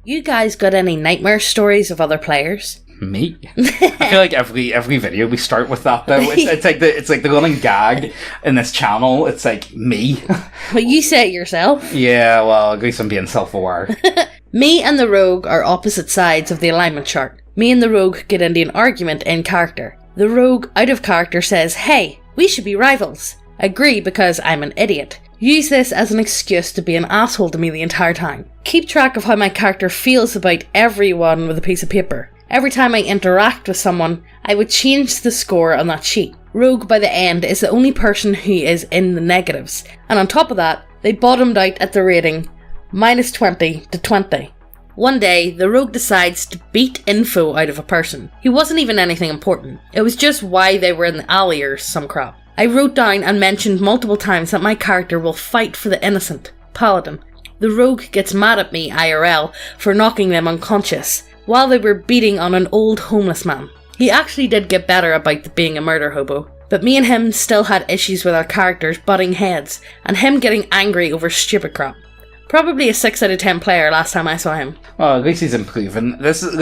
You guys got any nightmare stories of other players? Me? I feel like every video we start with that though. It's like the running gag in this channel. It's like me. Well, you say it yourself. Yeah, well, at least I'm being self-aware. Me and the rogue are opposite sides of the alignment chart. Me and the rogue get into an argument in character. The rogue, out of character, says, "Hey, we should be rivals." Agree because I'm an idiot. Use this as an excuse to be an asshole to me the entire time. Keep track of how my character feels about everyone with a piece of paper. Every time I interact with someone, I would change the score on that sheet. Rogue, by the end, is the only person who is in the negatives. And on top of that, they bottomed out at the rating -20 to 20. One day, the rogue decides to beat info out of a person. He wasn't even anything important. It was just why they were in the alley or some crap. I wrote down and mentioned multiple times that my character will fight for the innocent. Paladin. The rogue gets mad at me, IRL, for knocking them unconscious while they were beating on an old homeless man. He actually did get better about being a murder hobo, but me and him still had issues with our characters butting heads and him getting angry over stupid crap. Probably a 6 out of 10 player last time I saw him. Well, at least he's improving. This is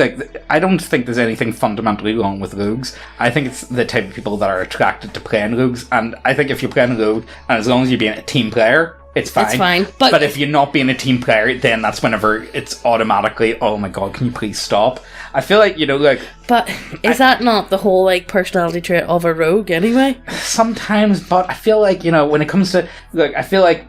I don't think there's anything fundamentally wrong with rogues. I think it's the type of people that are attracted to playing rogues, and I think if you're playing a rogue, and as long as you're being a team player, it's fine. It's fine. But if you're not being a team player, then that's whenever it's automatically, oh my god, can you please stop? I feel like, But is that not the whole, personality trait of a rogue anyway? Sometimes, but I feel like, when it comes to, I feel like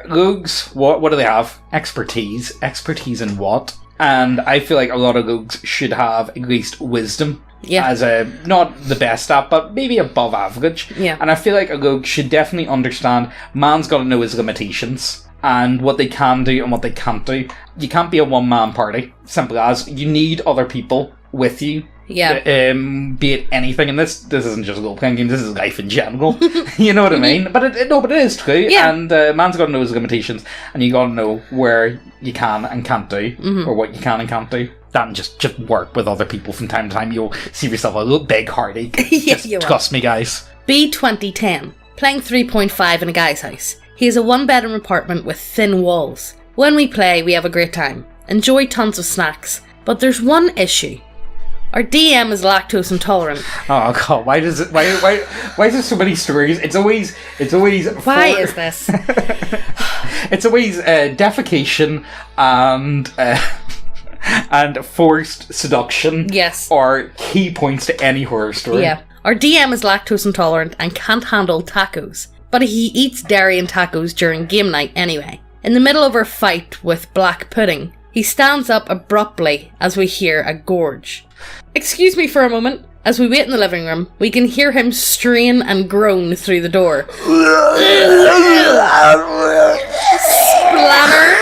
rogues, what do they have? Expertise. Expertise in what? And I feel like a lot of rogues should have at least wisdom. Yeah. As not the best at, but maybe above average. Yeah. And I feel like a rogue should definitely understand man's got to know his limitations and what they can do and what they can't do. You can't be a one-man party. Simple as. You need other people with you. Yeah. Be it anything, and this isn't just a role-playing game, this is life in general. You know what I mean? But it is true. Yeah. And man's got to know his limitations, and you got to know where you can and can't do, or what you can and can't do. That just work with other people from time to time. You'll see yourself a little big heartache. Yeah, just trust me, guys. B2010. Playing 3.5 in a guy's house. He has a one-bedroom apartment with thin walls. When we play, we have a great time. Enjoy tons of snacks. But there's one issue. Our DM is lactose intolerant. Oh god, why is there so many stories? It's always Why is this? It's always defecation and forced seduction. Yes. Are key points to any horror story. Yeah. Our DM is lactose intolerant and can't handle tacos. But he eats dairy and tacos during game night anyway. In the middle of our fight with black pudding, he stands up abruptly as we hear a gorge. Excuse me for a moment. As we wait in the living room, we can hear him strain and groan through the door. Splatter.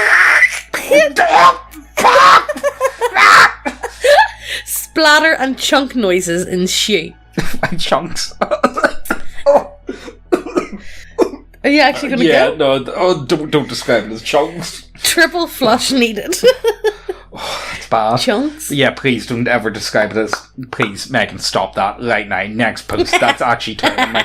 Splatter and chunk noises ensue. Chunks. Are you actually going to go? Yeah, no. Don't describe it as chunks. Triple flush needed. It's bad. Chunks? Yeah, please don't ever describe it as... Please, Megan, stop that right now. Next post. That's actually turning me.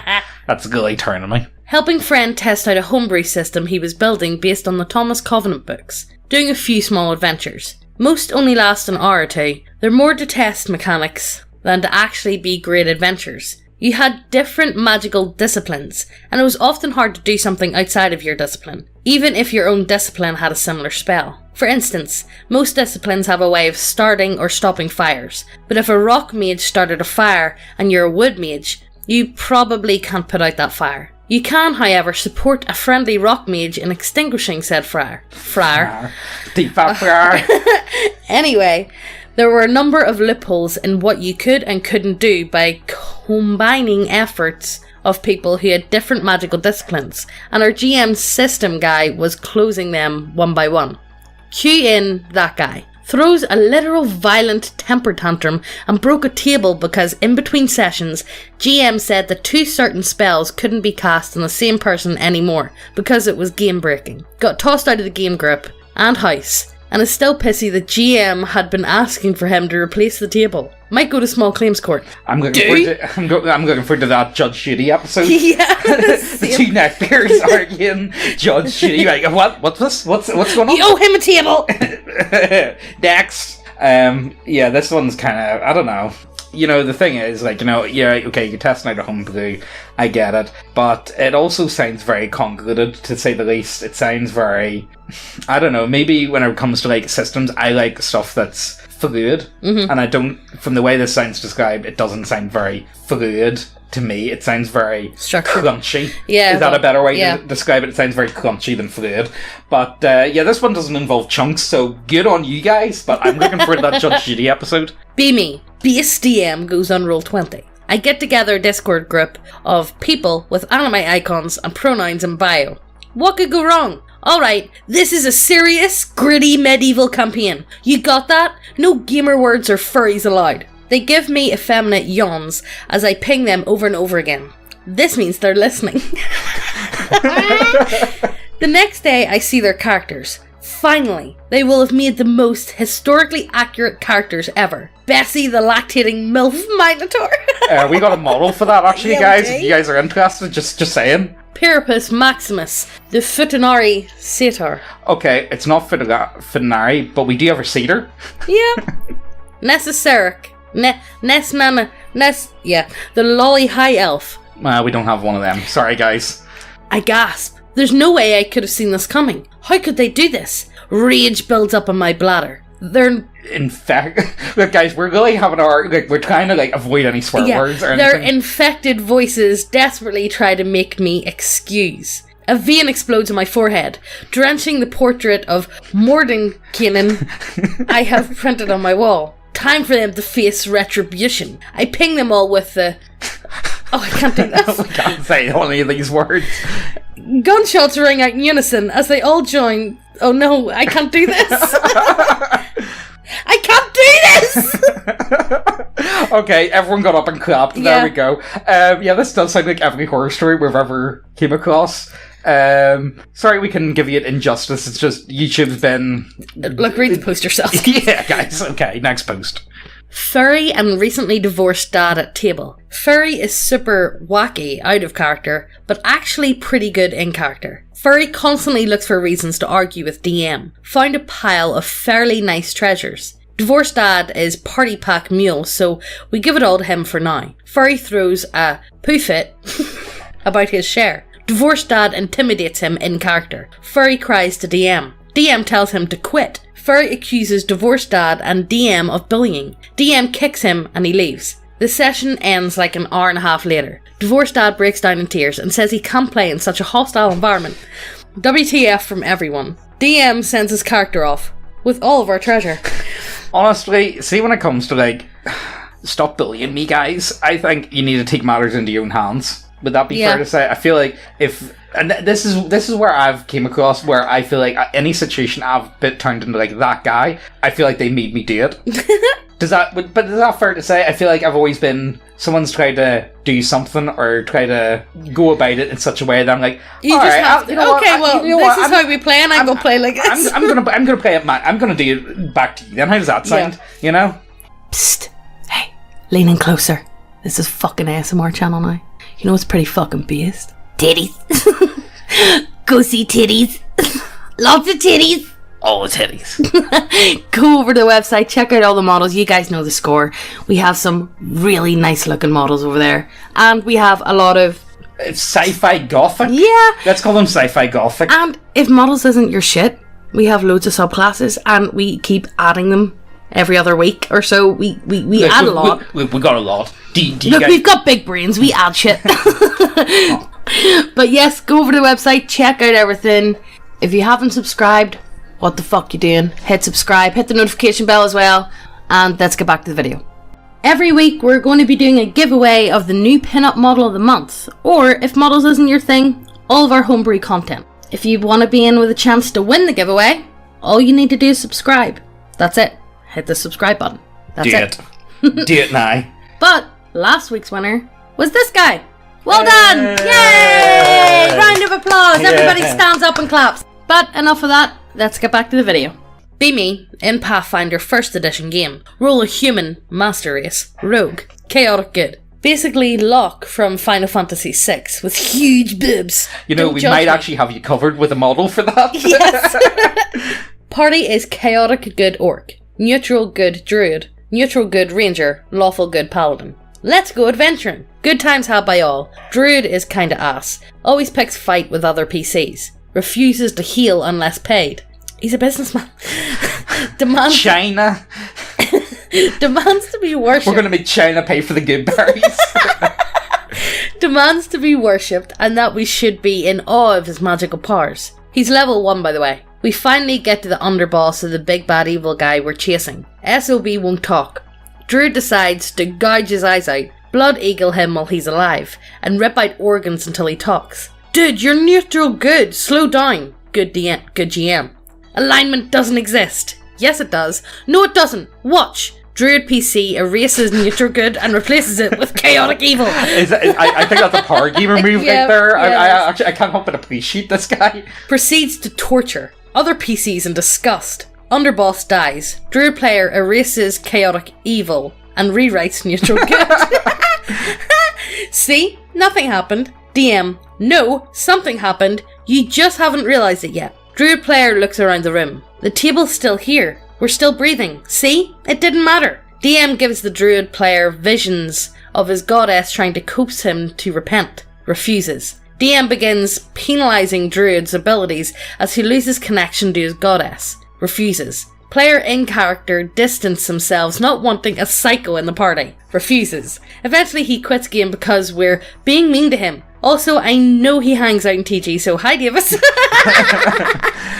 That's really turning me. Helping friend test out a homebrew system he was building based on the Thomas Covenant books. Doing a few small adventures. Most only last an hour or two. They're more to test mechanics than to actually be great adventures. You had different magical disciplines, and it was often hard to do something outside of your discipline, even if your own discipline had a similar spell. For instance, most disciplines have a way of starting or stopping fires, but if a rock mage started a fire and you're a wood mage, you probably can't put out that fire. You can, however, support a friendly rock mage in extinguishing said fire. Anyway, there were a number of loopholes in what you could and couldn't do by combining efforts of people who had different magical disciplines, and our GM's system guy was closing them one by one. Cue in that guy. Throws a literal violent temper tantrum and broke a table because in between sessions, GM said that 2 certain spells couldn't be cast on the same person anymore because it was game breaking. Got tossed out of the game group and house and is still pissy that GM had been asking for him to replace the table. Might go to small claims court. I'm looking forward to that Judge Judy episode. Yeah. The two neckbeards arguing. Judge Judy, like, what's this? What's going on? You owe him a table! Next. Yeah, this one's kind of, I don't know. You know, the thing is, like, you know, yeah, okay, you're testing out a homebrew, I get it, but it also sounds very convoluted, to say the least. It sounds very, I don't know, maybe when it comes to, like, systems, I like stuff that's fluid, and I don't, from the way this sounds described, it doesn't sound very fluid to me. It sounds very crunchy. Yeah. Is that a better way to describe it? It sounds very crunchy than fluid. But, yeah, this one doesn't involve chunks, so good on you guys, but I'm looking for that Judge Judy episode. Be me. Base DM goes on Roll20. I get together a Discord group of people with anime icons and pronouns in bio. What could go wrong? Alright, this is a serious, gritty medieval campaign. You got that? No gamer words or furries allowed. They give me effeminate yawns as I ping them over and over again. This means they're listening. The next day I see their characters. Finally, they will have made the most historically accurate characters ever. Bessie the lactating MILF Minotaur. We got a model for that, actually, Yeah, guys. okay. If you guys are interested, just saying. Pyrrhus Maximus, the Futanari Satyr. Okay, it's not Futanari, but we do have a cedar. Yeah. Necessaric. Nesmana. The Lolly High Elf. We don't have one of them. Sorry, guys. I gasp. There's no way I could have seen this coming. How could they do this? Rage builds up in my bladder. They're... In fact, look, guys, we're really having we're trying to, like, avoid any swear words or anything. Their infected voices desperately try to make me excuse. A vein explodes in my forehead, drenching the portrait of Mordenkainen I have printed on my wall. Time for them to face retribution. I ping them all with the... Oh, I can't do this. We can't say any of these words. Gunshots ring out in unison as they all join... Oh no, I can't do this. I can't do this! Okay, everyone got up and clapped. There we go. Yeah, this does sound like every horror story we've ever came across. Sorry we couldn't give you an injustice. It's just YouTube's been... Look, read the post yourself. Yeah, guys. Okay, next post. Furry and recently divorced dad at table. Furry is super wacky, out of character, but actually pretty good in character. Furry constantly looks for reasons to argue with DM. Found a pile of fairly nice treasures. Divorced dad is party pack mule, so we give it all to him for now. Furry throws a poo-fit about his share. Divorced dad intimidates him in character. Furry cries to DM. DM tells him to quit. Furry accuses divorced dad and DM of bullying. DM kicks him and he leaves. The session ends like an hour and a half later. Divorced dad breaks down in tears and says he can't play in such a hostile environment. WTF from everyone. DM sends his character off with all of our treasure. Honestly, see, when it comes to, like, stop bullying me, guys, I think you need to take matters into your own hands. Would that be fair to say? I feel like if... And this is where I've came across where I feel like any situation I've been turned into, like, that guy, I feel like they made me do it. But is that fair to say? I feel like I've always been... Someone's tried to do something or try to go about it in such a way that I'm like, this is how we play and I'm going to play like this. I'm gonna play it, man. I'm gonna do it back to you then. How does that sound? You know? Psst. Hey, lean in closer. This is fucking ASMR channel now. You know it's pretty fucking based. Titties. Go see titties. Lots of titties. All titties. Go over to the website, check out all the models. You guys know the score. We have some really nice looking models over there. And we have a lot of... Sci-fi gothic? Yeah. Let's call them sci-fi gothic. And if models isn't your shit, we have loads of subclasses and we keep adding them every other week or so. We add a lot. We got a lot. We've got big brains. We add shit. But yes, go over to the website, check out everything. If you haven't subscribed, what the fuck you doing? Hit subscribe, hit the notification bell as well, and let's get back to the video. Every week we're going to be doing a giveaway of the new pinup model of the month, or if models isn't your thing, all of our homebrew content. If you want to be in with a chance to win the giveaway, all you need to do is subscribe. That's it. Hit the subscribe button. That's it. Do it now. But last week's winner was this guy. Well done! Yay! Round of applause. Everybody stands up and claps. But enough of that. Let's get back to the video. Be me in Pathfinder 1st edition game. Roll a human master race. Rogue. Chaotic good. Basically Locke from Final Fantasy VI with huge boobs. You know, we might actually have you covered with a model for that. Yes. Party is chaotic good orc. Neutral good druid. Neutral good ranger. Lawful good paladin. Let's go adventuring. Good times had by all. Druid is kinda ass. Always picks fight with other PCs. Refuses to heal unless paid. He's a businessman. Demands China. demands to be worshipped. We're going to make China pay for the good berries. Demands to be worshipped and that we should be in awe of his magical powers. He's level 1, by the way. We finally get to the underboss of the big bad evil guy we're chasing. SOB won't talk. Druid decides to gouge his eyes out, blood eagle him while he's alive, and rip out organs until he talks. Dude, you're neutral good. Slow down. Good GM. Alignment doesn't exist. Yes, it does. No, it doesn't. Watch. Druid PC erases neutral good and replaces it with chaotic evil. I think that's a power gamer move right there. I can't help but appreciate this guy. Proceeds to torture other PCs in disgust. Underboss dies. Druid player erases chaotic evil and rewrites neutral good. See? Nothing happened. DM. No, something happened. You just haven't realised it yet. Druid player looks around the room. The table's still here. We're still breathing. See? It didn't matter. DM gives the druid player visions of his goddess trying to coax him to repent. Refuses. DM begins penalising druid's abilities as he loses connection to his goddess. Refuses. Player in character distance themselves, not wanting a psycho in the party. Refuses. Eventually he quits game because we're being mean to him. Also, I know he hangs out in TG, so hi Davis.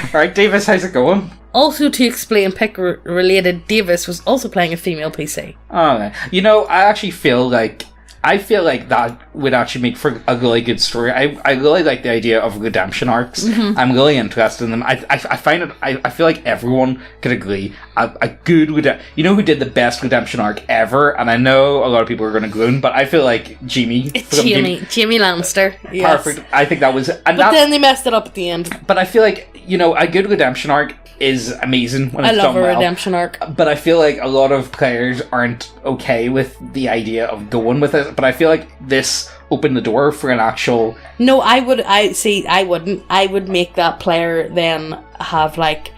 Alright, Davis, how's it going? Also, to explain pick-related, Davis was also playing a female PC. Oh, you know, I actually feel like that would actually make for a really good story. I really like the idea of redemption arcs. Mm-hmm. I'm really interested in them. I find it. I feel like everyone could agree a good you know who did the best redemption arc ever, and I know a lot of people are going to gloom, but I feel like Jamie Lannister. Yes. Perfect. I think that was. But then they messed it up at the end. But I feel like, you know, a good redemption arc is amazing when it's done well. I love a redemption arc. But I feel like a lot of players aren't okay with the idea of going with it. But I feel like this opened the door for an actual... No, I wouldn't. I would make that player then have like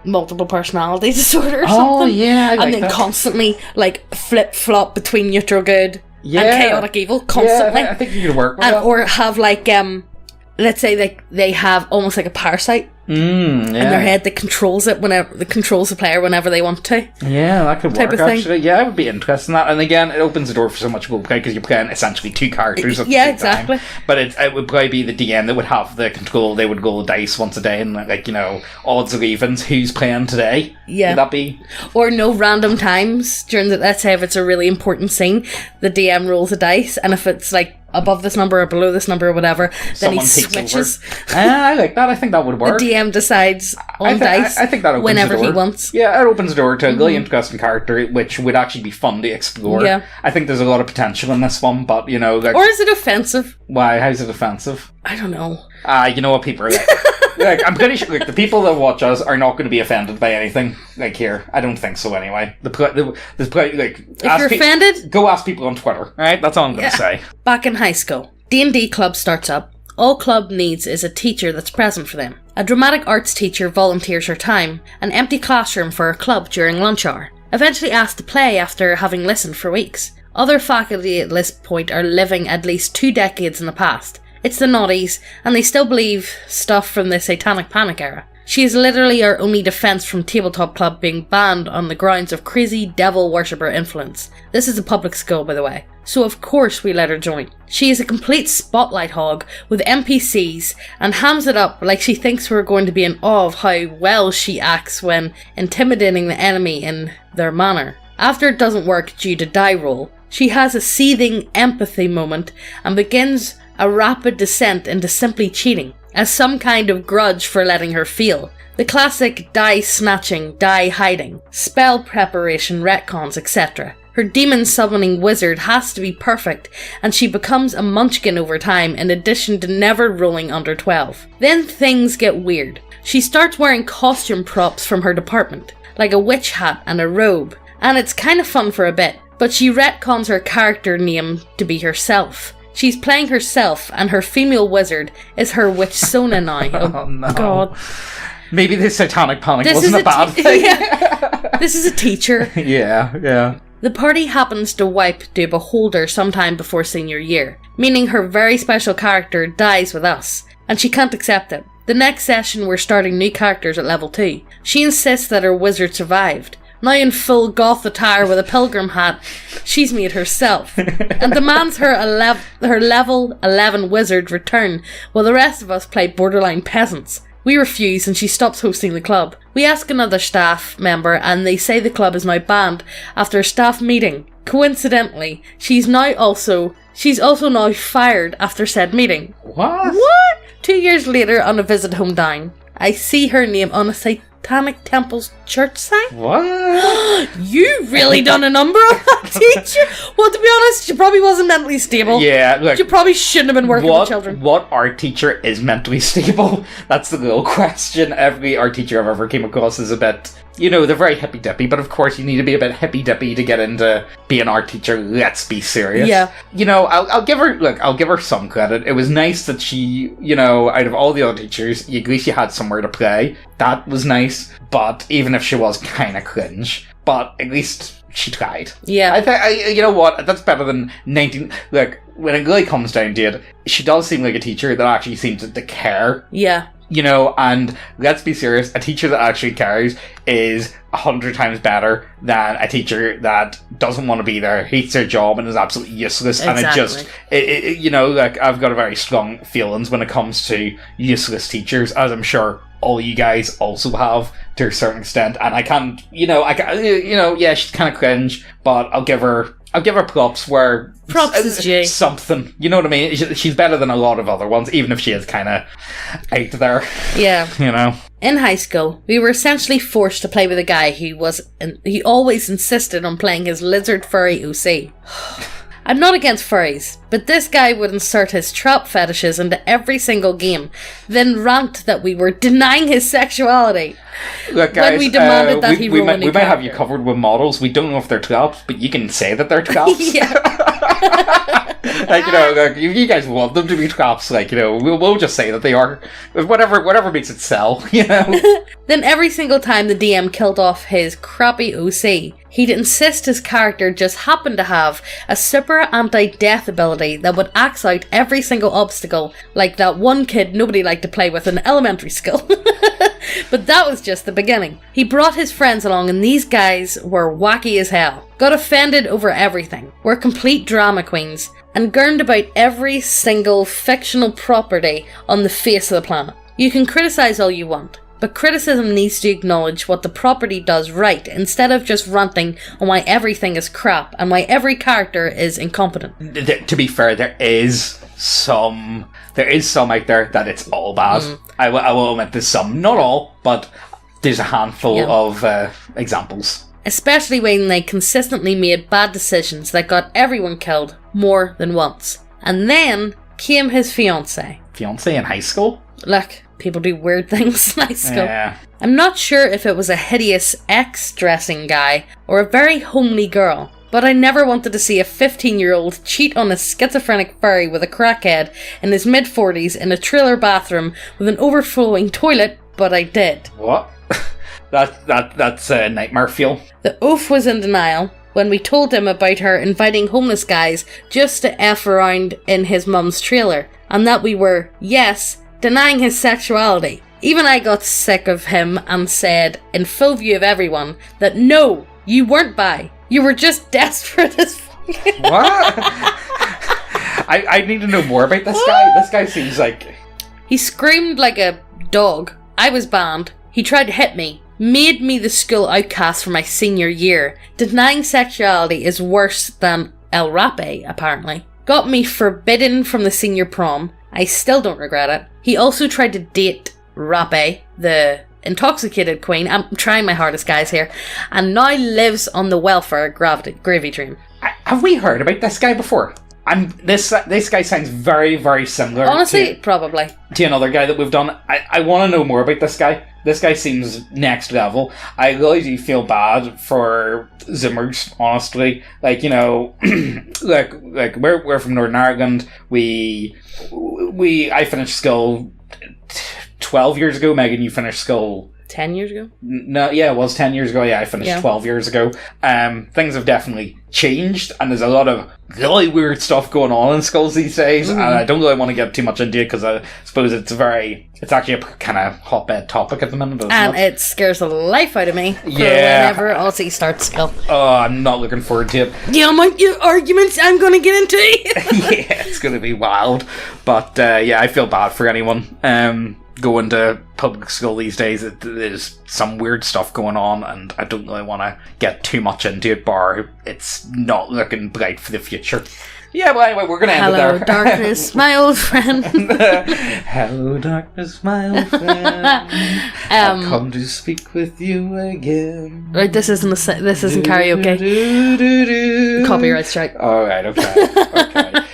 multiple personality disorder or something. Oh yeah, and then constantly like flip-flop between neutral good and chaotic evil constantly. Yeah, I think you could work with that. Or have like let's say they have almost like a parasite in their head that controls the player whenever they want to. Yeah, that could work actually. Yeah, I would be interested in that. And again, it opens the door for so much roleplay because you're playing essentially two characters at the same time. But it would probably be the DM that would have the control. They would roll dice once a day and like, you know, odds or evens, who's playing today. Yeah. Would that be? Or no random times during let's say if it's a really important scene, the DM rolls a dice, and if it's like above this number or below this number or whatever, then he switches. I like that. I think that would work. The DM decides on dice I think that opens whenever the door. he wants. Yeah, it opens the door to a really interesting character, which would actually be fun to explore. Yeah. I think there's a lot of potential in this one, but, you know... Like, or is it offensive? Why? How's it offensive? I don't know. You know what people are like. Like, I'm pretty sure the people that watch us are not going to be offended by anything like here. I don't think so anyway. There's probably, like... If you're offended... Go ask people on Twitter, alright? That's all I'm going to say. Back in high school, D&D club starts up. All club needs is a teacher that's present for them. A dramatic arts teacher volunteers her time, an empty classroom for a club during lunch hour. Eventually asked to play after having listened for weeks. Other faculty at this point are living at least 2 decades in the past. It's the naughties, and they still believe stuff from the Satanic Panic era. She is literally our only defense from Tabletop Club being banned on the grounds of crazy devil worshipper influence. This is a public school, by the way, so of course we let her join. She is a complete spotlight hog with NPCs and hams it up like she thinks we're going to be in awe of how well she acts when intimidating the enemy in their manner. After it doesn't work due to die roll, she has a seething empathy moment and begins a rapid descent into simply cheating, as some kind of grudge for letting her feel. The classic die snatching, die hiding, spell preparation, retcons, etc. Her demon summoning wizard has to be perfect, and she becomes a munchkin over time in addition to never rolling under 12. Then things get weird. She starts wearing costume props from her department, like a witch hat and a robe, and it's kind of fun for a bit, but she retcons her character name to be herself. She's playing herself, and her female wizard is her witch Sona now. Oh no. God. Maybe the satanic panic wasn't a bad thing. Yeah. This is a teacher. Yeah. The party happens to wipe the beholder sometime before senior year, meaning her very special character dies with us, and she can't accept it. The next session we're starting new characters at level 2. She insists that her wizard survived. Now in full goth attire with a pilgrim hat, she's made herself, and demands her level 11 wizard return, while the rest of us play borderline peasants. We refuse and she stops hosting the club. We ask another staff member and they say the club is now banned after a staff meeting. Coincidentally, she's also now fired after said meeting. What? 2 years later, on a visit home down, I see her name on a Satanic Temple's church sign. What? You really done a number on that teacher? Well, to be honest, she probably wasn't mentally stable. Yeah, look, she probably shouldn't have been working with children. What art teacher is mentally stable? That's the real question. Every art teacher I've ever came across is a bit, they're very hippy-dippy, but of course you need to be a bit hippy-dippy to get into being an art teacher. Let's be serious. Yeah. I'll give her some credit. It was nice that she, out of all the other teachers, at least you had somewhere to play. That was nice, but even if she was kind of cringe, but at least she tried. Yeah. I think, you know what, that's better than 19... Look, when it really comes down to it, she does seem like a teacher that actually seems to care. Yeah. And let's be serious, a teacher that actually cares is 100 times better than a teacher that doesn't want to be there, hates their job, and is absolutely useless. Exactly. And I've got a very strong feelings when it comes to useless teachers, as I'm sure all you guys also have to a certain extent. And I can't, yeah, she's kind of cringe, but I'll give her props where... Props is due. Something. You know what I mean? She's better than a lot of other ones, even if she is kind of out there. Yeah. In high school, we were essentially forced to play with a guy he always insisted on playing his lizard furry OC. I'm not against furries, but this guy would insert his trap fetishes into every single game, then rant that we were denying his sexuality. Look, guys, when we demanded that he roll a new we might have you covered with models. We don't know if they're traps, but you can say that they're traps. You guys want them to be traps, we'll just say that they are. Whatever makes it sell, Then every single time the DM killed off his crappy OC, he'd insist his character just happened to have a super anti-death ability that would axe out every single obstacle, like that one kid nobody liked to play with in elementary school. But that was just the beginning. He brought his friends along and these guys were wacky as hell. Got offended over everything. Were complete drama queens. And gurned about every single fictional property on the face of the planet. You can criticise all you want, but criticism needs to acknowledge what the property does right, instead of just ranting on why everything is crap and why every character is incompetent. To be fair, there is some out there that it's all bad. I will admit there's some, not all, but there's a handful of examples. Especially when they consistently made bad decisions that got everyone killed more than once. And then came his fiancé. Fiancé in high school? Look, people do weird things in high school. Yeah. I'm not sure if it was a hideous ex-dressing guy or a very homely girl, but I never wanted to see a 15-year-old cheat on a schizophrenic furry with a crackhead in his mid-40s in a trailer bathroom with an overflowing toilet, but I did. What? That's a nightmare fuel. The oaf was in denial when we told him about her inviting homeless guys just to F around in his mum's trailer, and that we were, yes, denying his sexuality. Even I got sick of him and said, in full view of everyone, that no, you weren't bi. You were just desperate as fuck. What? I need to know more about this guy. This guy seems like... He screamed like a dog. I was banned. He tried to hit me. Made me the school outcast for my senior year. Denying sexuality is worse than El Rape, apparently. Got me forbidden from the senior prom. I still don't regret it. He also tried to date Rape, the intoxicated queen. I'm trying my hardest, guys, here. And now lives on the welfare gravy train. Have we heard about this guy before? This guy sounds very, very similar. Honestly, probably to another guy that we've done. I want to know more about this guy. This guy seems next level. I really do feel bad for Zoomers, honestly. Like, you know, like we're from Northern Ireland. I finished school 12 years ago. Megan, you finished school 10 years ago? No, yeah, it was 10 years ago. Yeah, I finished 12 years ago. Things have definitely changed, and there's a lot of really weird stuff going on in schools these days, and I don't really want to get too much into it, because I suppose it's actually a kind of hotbed topic at the minute, and it scares the life out of me whenever Aussie starts school. Oh, I'm not looking forward to it. Yeah, my arguments I'm going to get into. Yeah, it's going to be wild, but yeah, I feel bad for anyone going to public school these days. There's some weird stuff going on, and I don't really want to get too much into it, bar it's not looking bright for the future. Yeah, well, anyway, we're going to end it there. Hello, darkness, my old friend. Hello, darkness, my old friend. I've come to speak with you again. Right, this isn't karaoke. Copyright strike. All right, okay.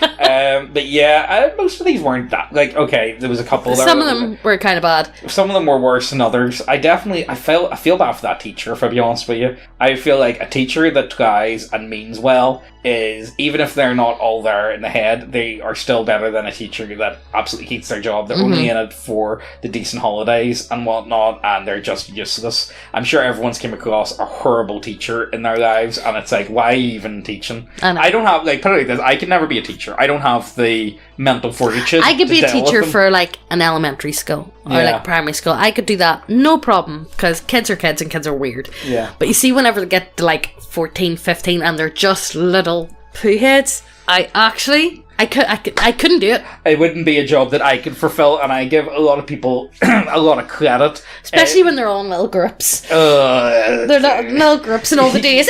But yeah, most of these weren't that. Like, okay, there was a couple. Some of them were kind of bad. Some of them were worse than others. I feel bad for that teacher, if I be honest with you. I feel like a teacher that tries and means well is, even if they're not all there in the head, they are still better than a teacher that absolutely hates their job. They're only in it for the decent holidays and whatnot, and they're just useless. I'm sure everyone's came across a horrible teacher in their lives, and it's like, why are you even teaching? I don't have, like, put it like this, I could never be a teacher. I don't have the mental fortitude. I could be a teacher for, like, an elementary school or, like, primary school. I could do that, no problem, because kids are kids and kids are weird. Yeah. But you see, whenever they get to, like, 14, 15, and they're just little poo heads, I couldn't do it. It wouldn't be a job that I could fulfill, and I give a lot of people a lot of credit. Especially when they're all in little groups. They're little groups in all the days.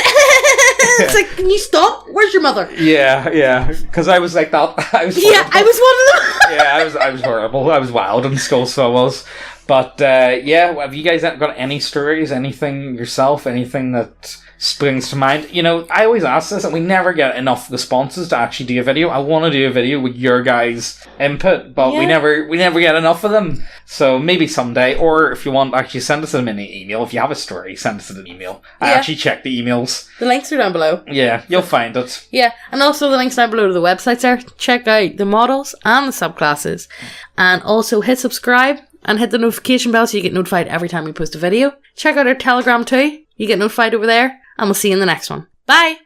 It's like, can you stop? Where's your mother? Yeah. Because I was like that. I was one of them. Yeah, I was horrible. I was wild in school, so I was. But, yeah, have you guys got any stories, anything yourself, anything that springs to mind? You know, I always ask this, and we never get enough responses to actually do a video. I want to do a video with your guys' input, but we never get enough of them. So maybe someday, or if you want, actually send us a mini email. If you have a story, send us an email. I actually check the emails. The links are down below. Yeah, you'll find it. Yeah, and also the links down below to the websites there. Check out the models and the subclasses. And also hit subscribe and hit the notification bell so you get notified every time we post a video. Check out our Telegram too. You get notified over there. And we'll see you in the next one. Bye!